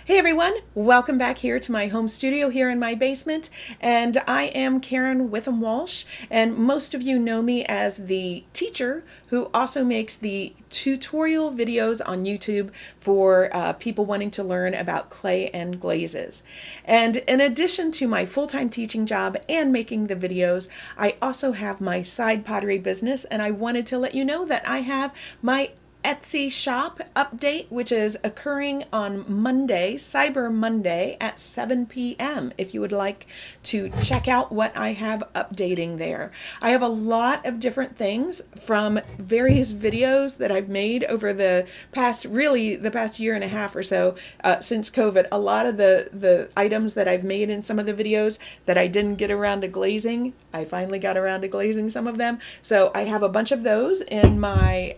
Hey everyone, welcome back here to my home studio here in my basement. And I am Karen Witham Walsh, and most of you know me as the teacher who also makes the tutorial videos on YouTube for people wanting to learn about clay and glazes. And in addition to my full-time teaching job and making the videos, I also have my side pottery business, and I wanted to let you know that I have my Etsy shop update, which is occurring on Monday, Cyber Monday at 7 p.m. if you would like to check out what I have updating there. I have a lot of different things from various videos that I've made over the past year and a half or so since COVID. A lot of the items that I've made in some of the videos that I didn't get around to glazing, I finally got around to glazing some of them. So I have a bunch of those in my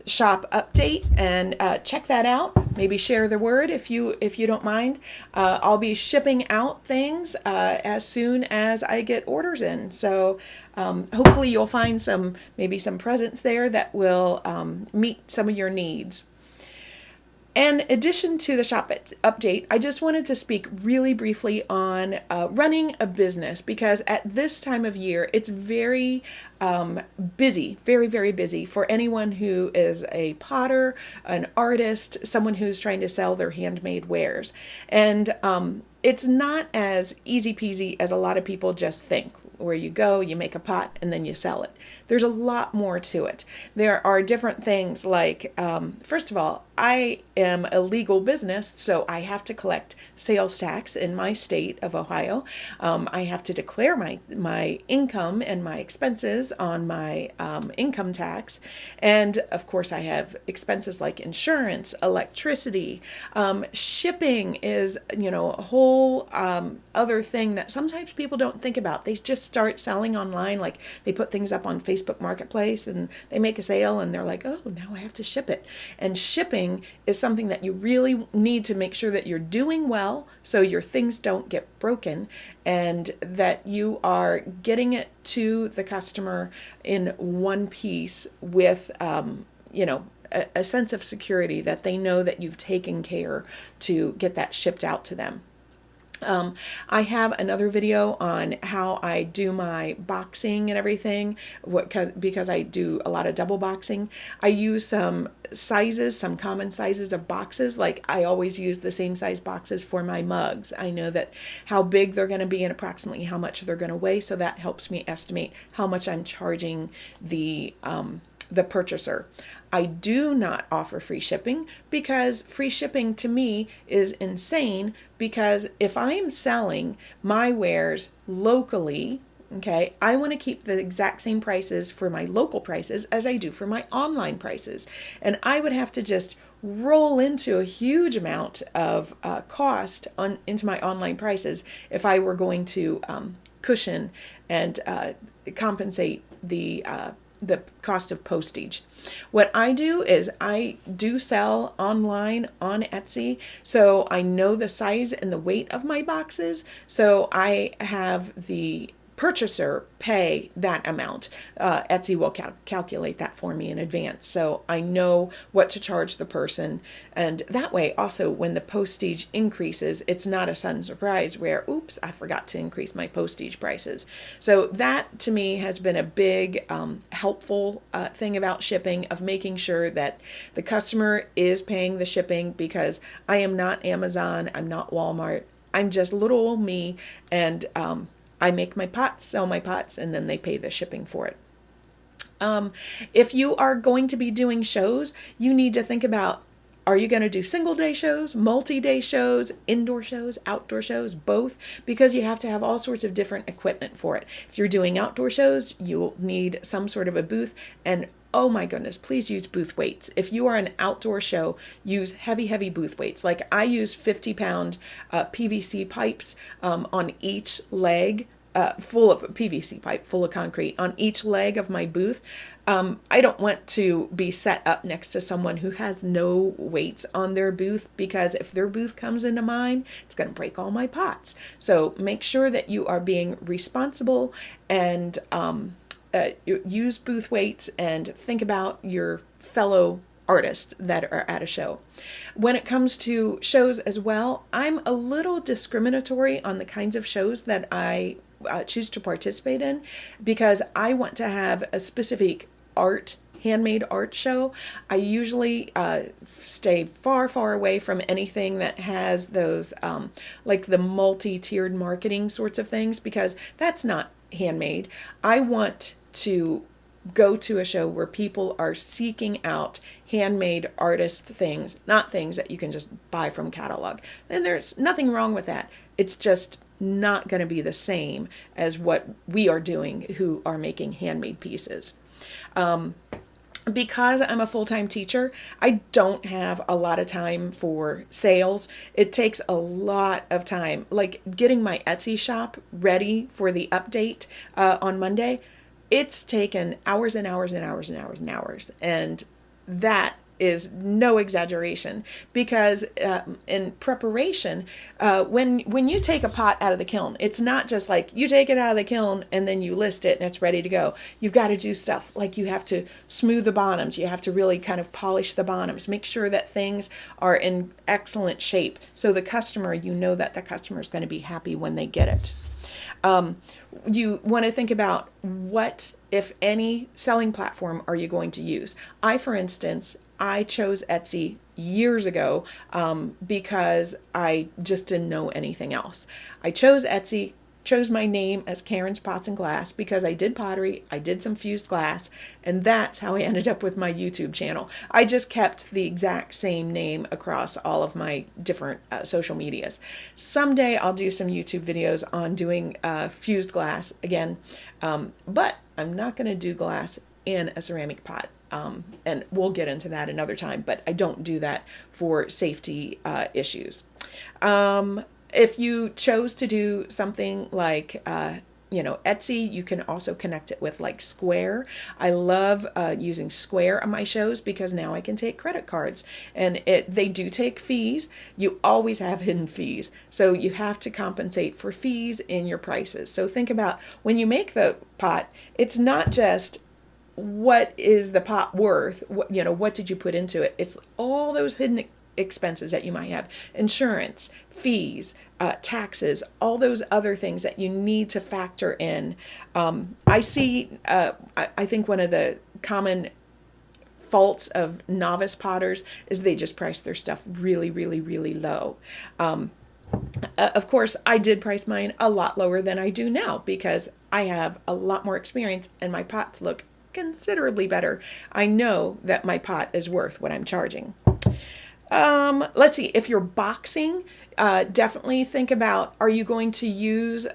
shop update, and check that out. Maybe share the word if you don't mind. I'll be shipping out things as soon as I get orders in. So hopefully you'll find maybe some presents there that will meet some of your needs. In addition to the shop update, I just wanted to speak really briefly on running a business, because at this time of year, it's very busy, very, very busy for anyone who is a potter, an artist, someone who's trying to sell their handmade wares. And it's not as easy peasy as a lot of people just think, where you go, you make a pot, and then you sell it. There's a lot more to it. There are different things like, first of all, I am a legal business, so I have to collect sales tax in my state of Ohio. I have to declare my income and my expenses on my income tax. And of course, I have expenses like insurance, electricity. Shipping is, a whole other thing that sometimes people don't think about. They just start selling online, like they put things up on Facebook Marketplace and they make a sale and they're like, oh, now I have to ship it. And shipping is something that you really need to make sure that you're doing well so your things don't get broken, and that you are getting it to the customer in one piece with a sense of security that they know that you've taken care to get that shipped out to them. I have another video on how I do my boxing and everything, because I do a lot of double boxing. I use some common sizes of boxes. Like I always use the same size boxes for my mugs. I know that how big they're going to be and approximately how much they're going to weigh, so that helps me estimate how much I'm charging the purchaser. I do not offer free shipping, because free shipping to me is insane, because if I am selling my wares locally, okay, I want to keep the exact same prices for my local prices as I do for my online prices. And I would have to just roll into a huge amount of cost into my online prices if I were going to cushion and compensate the cost of postage. What I do is I do sell online on Etsy, so I know the size and the weight of my boxes, so I have the purchaser pay that amount. Etsy will calculate that for me in advance, so I know what to charge the person, and that way also when the postage increases, it's not a sudden surprise where, oops, I forgot to increase my postage prices. So that to me has been a big helpful thing about shipping, of making sure that the customer is paying the shipping, because I am not Amazon, I'm not Walmart, I'm just little old me, and I make my pots, sell my pots, and then they pay the shipping for it. If you are going to be doing shows, you need to think about, are you going to do single day shows, multi-day shows, indoor shows, outdoor shows, both? Because you have to have all sorts of different equipment for it. If you're doing outdoor shows, you'll need some sort of a booth, and oh my goodness, please use booth weights. If you are an outdoor show, use heavy booth weights. Like I use 50-pound PVC pipes on each leg, full of PVC pipe, full of concrete on each leg of my booth. I don't want to be set up next to someone who has no weights on their booth, because if their booth comes into mine, it's going to break all my pots. So make sure that you are being responsible and use booth weights, and think about your fellow artists that are at a show. When it comes to shows as well, I'm a little discriminatory on the kinds of shows that I choose to participate in, because I want to have a specific handmade art show. I usually stay far away from anything that has those like the multi-tiered marketing sorts of things, because that's not handmade. I want to go to a show where people are seeking out handmade artist things, not things that you can just buy from catalog. And there's nothing wrong with that. It's just not going to be the same as what we are doing who are making handmade pieces. Because I'm a full-time teacher, I don't have a lot of time for sales. It takes a lot of time, like getting my Etsy shop ready for the update on Monday. It's taken hours and hours and hours and hours and hours. And that is no exaggeration, because in preparation, when you take a pot out of the kiln, it's not just like you take it out of the kiln and then you list it and it's ready to go. You've got to do stuff like you have to smooth the bottoms. You have to really kind of polish the bottoms, make sure that things are in excellent shape. So the customer, you know that the customer is going to be happy when they get it. You want to think about what, if any, selling platform are you going to use. For instance, I chose Etsy years ago because I just didn't know anything else. I chose Etsy, chose my name as Karen's Pots and Glass because I did pottery, I did some fused glass, and that's how I ended up with my YouTube channel. I just kept the exact same name across all of my different social medias. Someday I'll do some YouTube videos on doing fused glass again, but I'm not going to do glass in a ceramic pot. And we'll get into that another time, but I don't do that for safety issues. If you chose to do something like, Etsy, you can also connect it with like Square. I love using Square on my shows because now I can take credit cards, and they do take fees. You always have hidden fees, so you have to compensate for fees in your prices. So think about when you make the pot, it's not just what is the pot worth, what did you put into it? It's all those hidden expenses that you might have, insurance, fees, taxes, all those other things that you need to factor in. I think one of the common faults of novice potters is they just price their stuff really, really, really low. Of course, I did price mine a lot lower than I do now because I have a lot more experience and my pots look considerably better. I know that my pot is worth what I'm charging. Let's see, if you're boxing, definitely think about, are you going to use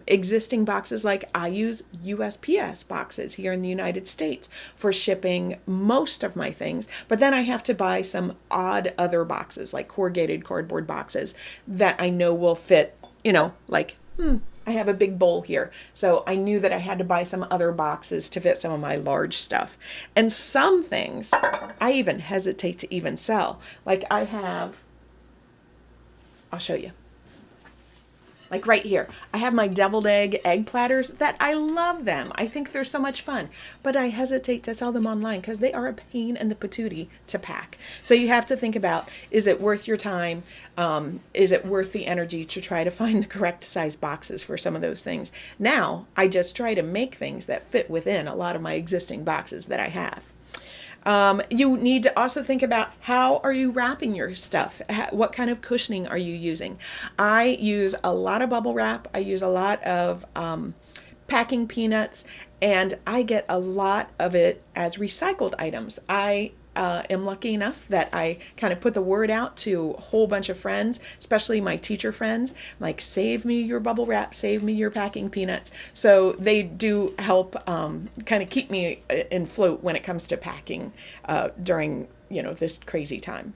existing boxes? Like I use USPS boxes here in the United States for shipping most of my things, but then I have to buy some odd other boxes, like corrugated cardboard boxes that I know will fit, I have a big bowl here. So I knew that I had to buy some other boxes to fit some of my large stuff. And some things I even hesitate to even sell. Like I'll show you. Like right here, I have my deviled egg platters that I love them. I think they're so much fun, but I hesitate to sell them online because they are a pain in the patootie to pack. So you have to think about, is it worth your time? Is it worth the energy to try to find the correct size boxes for some of those things? Now, I just try to make things that fit within a lot of my existing boxes that I have. You need to also think about, how are you wrapping your stuff? What kind of cushioning are you using? I use a lot of bubble wrap. I use a lot of packing peanuts, and I get a lot of it as recycled items. I am lucky enough that I kind of put the word out to a whole bunch of friends, especially my teacher friends, like, save me your bubble wrap, save me your packing peanuts. So they do help kind of keep me in float when it comes to packing during, this crazy time.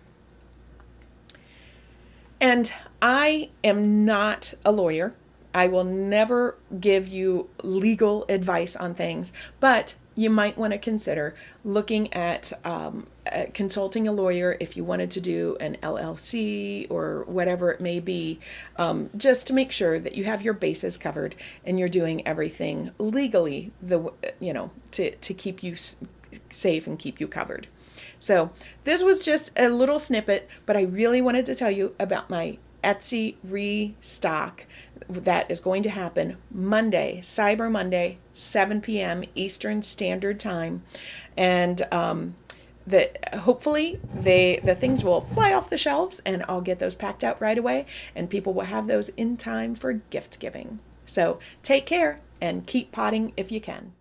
And I am not a lawyer. I will never give you legal advice on things, but you might want to consider looking at consulting a lawyer if you wanted to do an LLC or whatever it may be, just to make sure that you have your bases covered and you're doing everything legally, to keep you safe and keep you covered. So this was just a little snippet, but I really wanted to tell you about my Etsy restock that is going to happen Monday, Cyber Monday, 7 p.m. Eastern Standard Time. And that hopefully the things will fly off the shelves and I'll get those packed out right away and people will have those in time for gift giving. So take care and keep potting if you can.